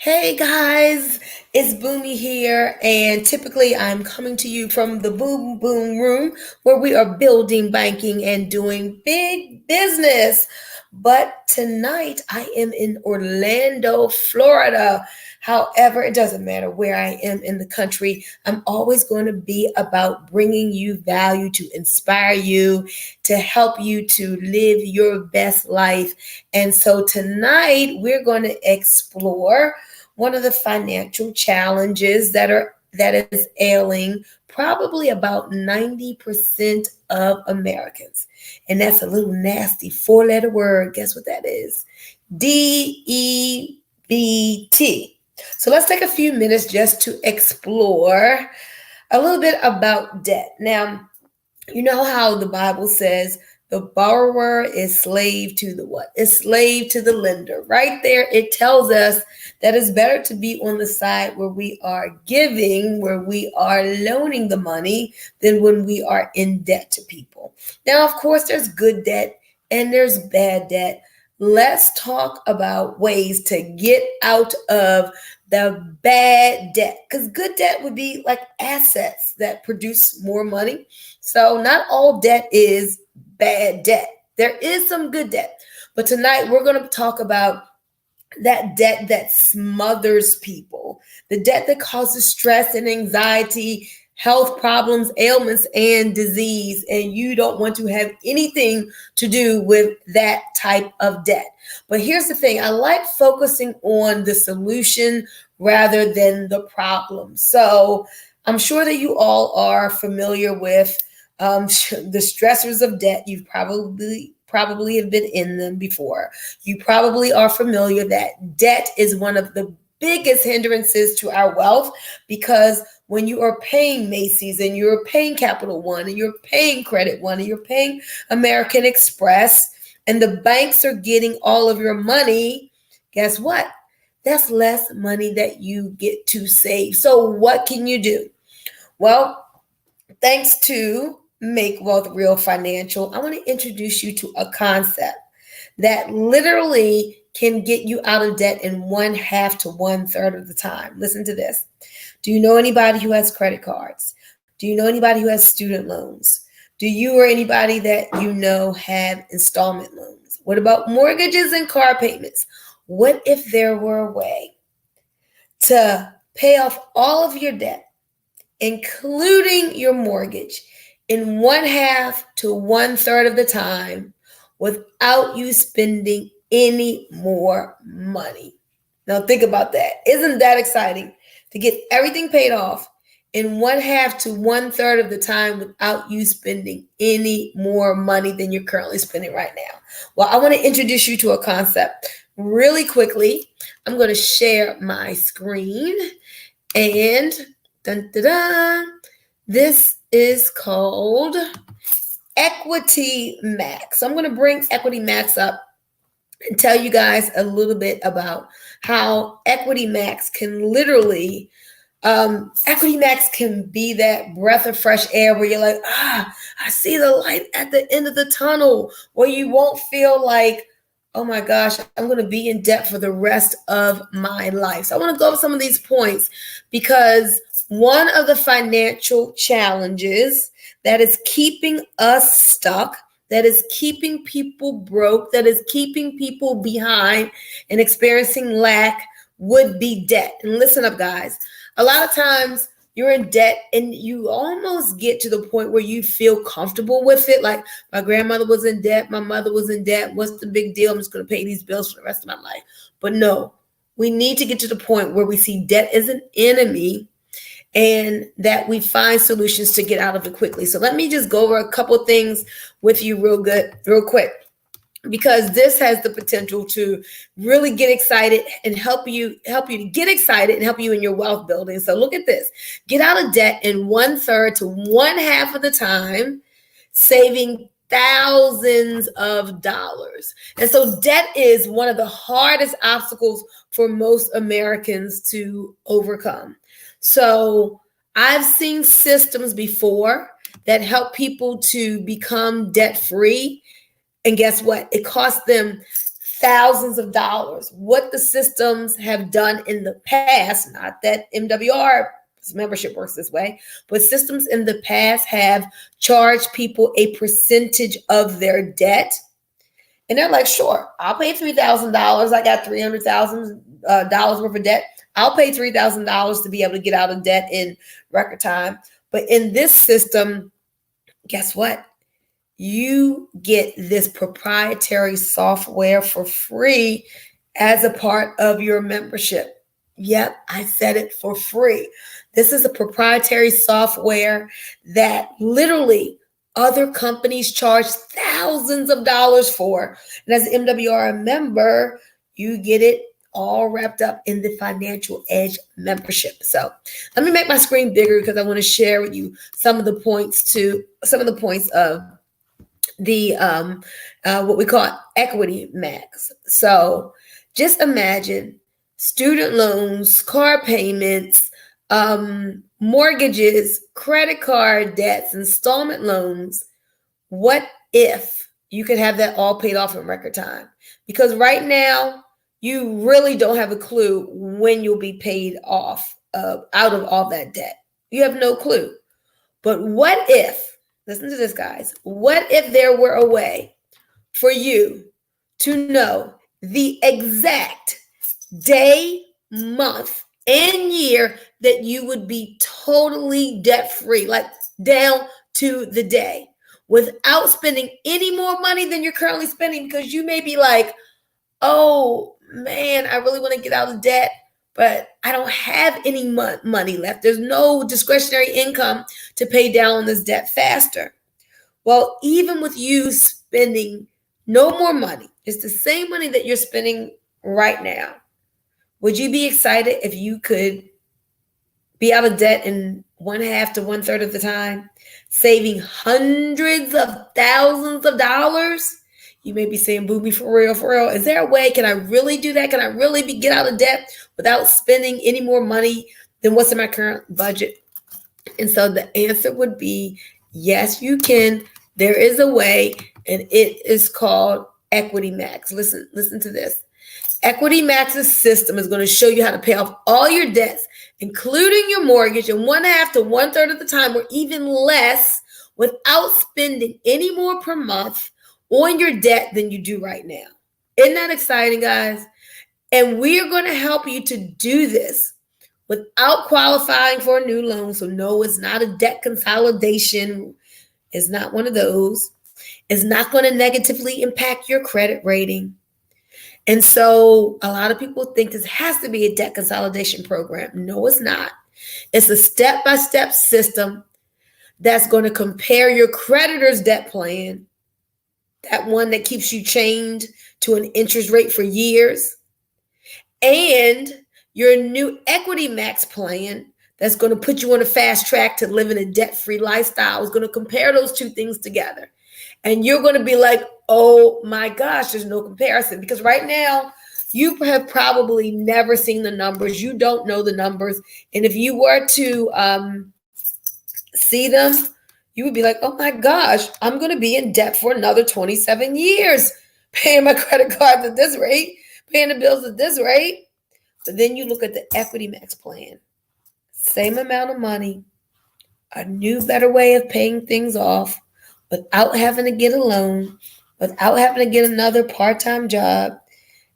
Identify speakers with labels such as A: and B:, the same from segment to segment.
A: Hey guys, it's Bunmi here, and typically I'm coming to you from the Boom Boom Room where we are building, banking, and doing big business. But tonight I am in Orlando, Florida. However, it doesn't matter where I am in the country, I'm always going to be about bringing you value to inspire you, to help you to live your best life. And so tonight we're going to explore one of the financial challenges that is ailing probably about 90% of Americans. And that's a little nasty four-letter word. Guess what that is? DEBT. So let's take a few minutes just to explore a little bit about debt. Now, you know how the Bible says the borrower is slave to the what? Is slave to the lender. Right there, it tells us that it's better to be on the side where we are giving, where we are loaning the money, than when we are in debt to people. Now, of course, there's good debt and there's bad debt. Let's talk about ways to get out of the bad debt, because good debt would be like assets that produce more money. So not all debt is bad debt. There is some good debt. But tonight we're going to talk about that debt that smothers people, the debt that causes stress and anxiety, health problems, ailments, and disease. And you don't want to have anything to do with that type of debt. But here's the thing. I like focusing on the solution rather than the problem. So I'm sure that you all are familiar with the stressors of debt. You've probably have been in them before. You probably are familiar that debt is one of the biggest hindrances to our wealth, because when you are paying Macy's and you're paying Capital One and you're paying Credit One and you're paying American Express and the banks are getting all of your money, guess what? That's less money that you get to save. So what can you do? Well, thanks to Make Wealth Real Financial, I want to introduce you to a concept that literally can get you out of debt in 1/2 to 1/3 of the time. Listen to this. Do you know anybody who has credit cards? Do you know anybody who has student loans? Do you or anybody that you know have installment loans? What about mortgages and car payments? What if there were a way to pay off all of your debt, including your mortgage, in 1/2 to 1/3 of the time without you spending any more money? Now think about that. Isn't that exciting to get everything paid off in 1/2 to 1/3 of the time without you spending any more money than you're currently spending right now? Well, I want to introduce you to a concept really quickly. I'm going to share my screen, and dun, dun, dun, this is called EquityMAX. I'm going to bring EquityMAX up and tell you guys a little bit about how EquityMAX can literally, EquityMAX can be that breath of fresh air where you're like, I see the light at the end of the tunnel, where you won't feel like, oh my gosh, I'm going to be in debt for the rest of my life. So I want to go over some of these points, because one of the financial challenges that is keeping us stuck, that is keeping people broke, that is keeping people behind and experiencing lack would be debt. And listen up, guys. A lot of times you're in debt and you almost get to the point where you feel comfortable with it. Like, my grandmother was in debt, my mother was in debt. What's the big deal? I'm just going to pay these bills for the rest of my life. But no, we need to get to the point where we see debt as an enemy and that we find solutions to get out of it quickly. So let me just go over a couple of things with you real quick, because this has the potential to really get excited and help you to get excited and help you in your wealth building. So look at this. Get out of debt in 1/3 to 1/2 of the time, saving thousands of dollars. And so debt is one of the hardest obstacles for most Americans to overcome. So I've seen systems before that help people to become debt free. And guess what? It costs them thousands of dollars. What the systems have done in the past, not that MWR membership works this way, but systems in the past have charged people a percentage of their debt. And they're like, sure, I'll pay $3,000. I got $300,000 worth of debt. I'll pay $3,000 to be able to get out of debt in record time. But in this system, guess what? You get this proprietary software for free as a part of your membership. Yep, I said it, for free. This is a proprietary software that literally other companies charge thousands of dollars for. And as an MWR member, you get it all wrapped up in the Financial Edge membership. So let me make my screen bigger because I want to share with you some of the points of the what we call EquityMAX. So just imagine student loans, car payments, mortgages, credit card debts, installment loans. What if you could have that all paid off in record time? Because right now, you really don't have a clue when you'll be paid off out of all that debt. You have no clue. But what if, listen to this, guys, what if there were a way for you to know the exact day, month, and year that you would be totally debt-free, like down to the day, without spending any more money than you're currently spending? Because you may be like, oh man, I really want to get out of debt, but I don't have any money left. There's no discretionary income to pay down this debt faster. Well, even with you spending no more money, it's the same money that you're spending right now. Would you be excited if you could be out of debt in 1/2 to 1/3 of the time, saving hundreds of thousands of dollars? You may be saying, Bunmi, for real, is there a way? Can I really do that? Can I really get out of debt without spending any more money than what's in my current budget? And so the answer would be, yes, you can. There is a way, and it is called EquityMAX. Listen to this. EquityMAX's system is going to show you how to pay off all your debts, including your mortgage, in 1/2 to 1/3 of the time, or even less, without spending any more per month on your debt than you do right now. Isn't that exciting, guys? And we are going to help you to do this without qualifying for a new loan. So no, it's not a debt consolidation. It's not one of those. It's not going to negatively impact your credit rating. And so a lot of people think this has to be a debt consolidation program. No, it's not. It's a step-by-step system that's going to compare your creditor's debt plan, that one that keeps you chained to an interest rate for years, and your new EquityMAX plan that's going to put you on a fast track to living a debt-free lifestyle. Is going to compare those two things together. And you're going to be like, oh my gosh, there's no comparison. Because right now, you have probably never seen the numbers. You don't know the numbers. And if you were to see them, you would be like, oh my gosh, I'm going to be in debt for another 27 years, paying my credit cards at this rate, paying the bills at this rate. But then you look at the EquityMAX plan, same amount of money, a new, better way of paying things off without having to get a loan, without having to get another part-time job.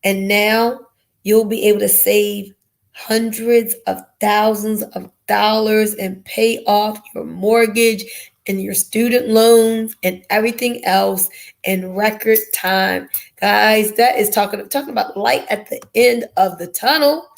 A: And now you'll be able to save hundreds of thousands of dollars and pay off your mortgage and your student loans and everything else in record time. Guys, that is talking about light at the end of the tunnel.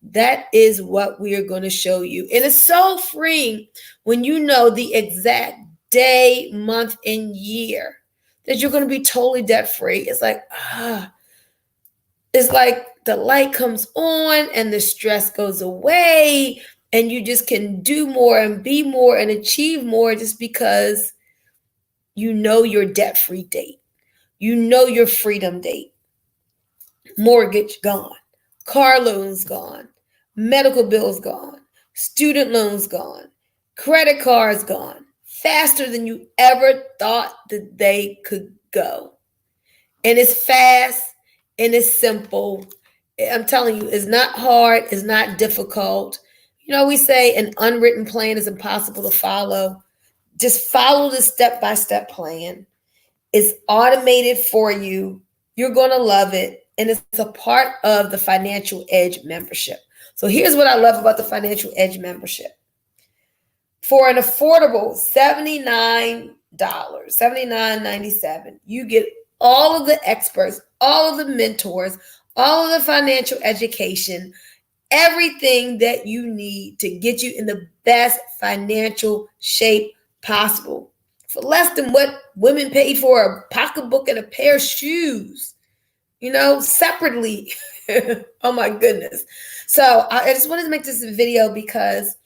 A: That is what we are going to show you. And it's so freeing when you know the exact day, month, and year that you're going to be totally debt-free. It's like, it's like the light comes on and the stress goes away, and you just can do more and be more and achieve more just because you know your debt-free date. You know your freedom date. Mortgage gone. Car loans gone. Medical bills gone. Student loans gone. Credit cards gone. Faster than you ever thought that they could go. And it's fast and it's simple. I'm telling you, it's not hard, it's not difficult. You know, we say an unwritten plan is impossible to follow. Just follow the step-by-step plan. It's automated for you. You're going to love it. And it's a part of the Financial Edge membership. So here's what I love about the Financial Edge membership. For an affordable $79, $79.97, you get all of the experts, all of the mentors, all of the financial education, everything that you need to get you in the best financial shape possible for less than what women pay for a pocketbook and a pair of shoes, you know, separately. Oh my goodness. So I just wanted to make this video because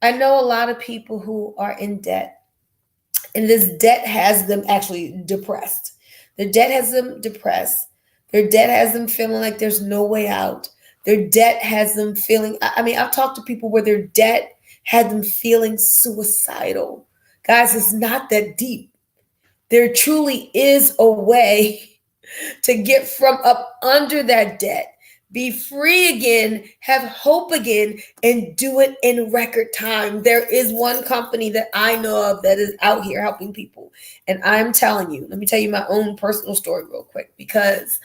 A: I know a lot of people who are in debt, and this debt has them actually depressed. Their debt has them depressed. Their debt has them feeling like there's no way out. Their debt has them feeling, I mean, I've talked to people where their debt had them feeling suicidal. Guys, it's not that deep. There truly is a way to get from up under that debt, be free again, have hope again, and do it in record time. There is one company that I know of that is out here helping people. And I'm telling you, let me tell you my own personal story real quick, because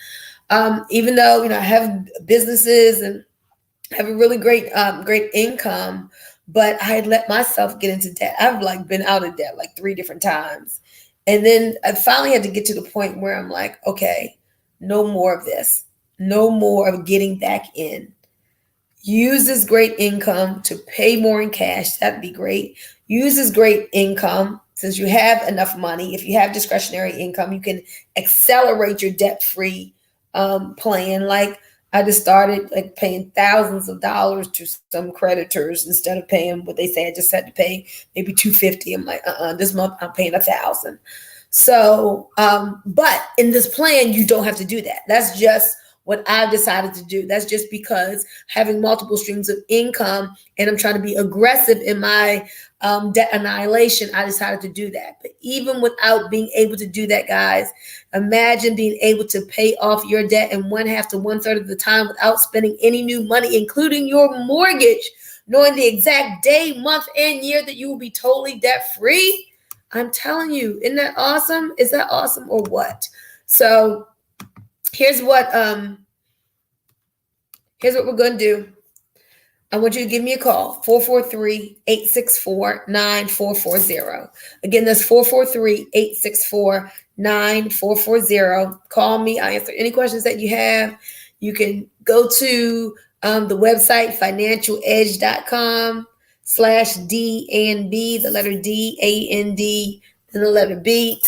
A: even though, you know, I have businesses and have a really great income, but I had let myself get into debt. I've like been out of debt like 3 different times. And then I finally had to get to the point where I'm like, okay, no more of this. No more of getting back in. Use this great income to pay more in cash. That'd be great. Use this great income, since you have enough money. If you have discretionary income, you can accelerate your debt-free plan. Like I just started like paying thousands of dollars to some creditors instead of paying what they say I just had to pay maybe $250. I'm like, this month I'm paying $1,000. So, but in this plan, you don't have to do that. That's just what I've decided to do. That's just because having multiple streams of income and I'm trying to be aggressive in my debt annihilation, I decided to do that. But even without being able to do that, guys, imagine being able to pay off your debt in 1/2 to 1/3 of the time without spending any new money, including your mortgage, knowing the exact day, month, and year that you will be totally debt free. I'm telling you, isn't that awesome? Is that awesome or what? So here's what we're going to do. I want you to give me a call, 443-864-9440. Again, that's 443-864-9440. Call me. I answer any questions that you have. You can go to the website, financialedge.com/D&B, the letter D, A-N-D, and the letter B.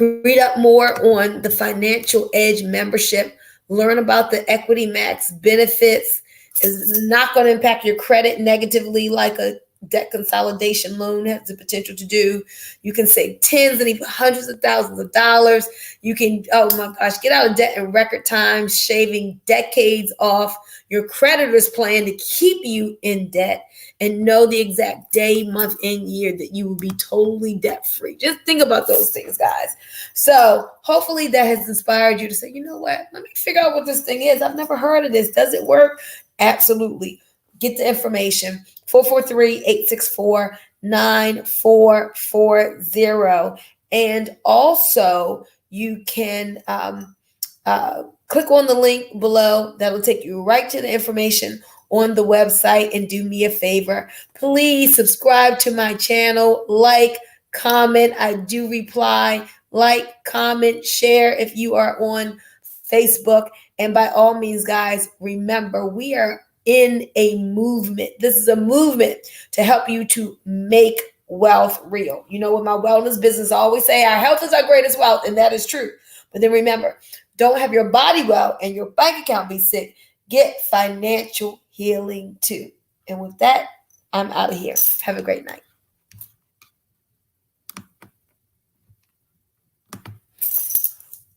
A: Read up more on the Financial Edge membership. Learn about the EquityMAX benefits. It's not going to impact your credit negatively like a debt consolidation loan has the potential to do. You can save tens and even hundreds of thousands of dollars. You can, oh my gosh, get out of debt in record time, shaving decades off your creditor's plan to keep you in debt, and know the exact day, month, and year that you will be totally debt-free. Just think about those things, guys. So hopefully that has inspired you to say, you know what, let me figure out what this thing is. I've never heard of this. Does it work? Absolutely. Get the information. 443-864-9440. And also you can click on the link below. That'll take you right to the information on the website. And do me a favor, please subscribe to my channel, like, comment. I do reply. Like, comment, share if you are on Facebook. And by all means, guys, remember, we are in a movement. This is a movement to help you to make wealth real. You know, with my wellness business, I always say our health is our greatest wealth, and that is true. But then remember, don't have your body well and your bank account be sick. Get financial healing too. And with that, I'm out of here. Have a great night.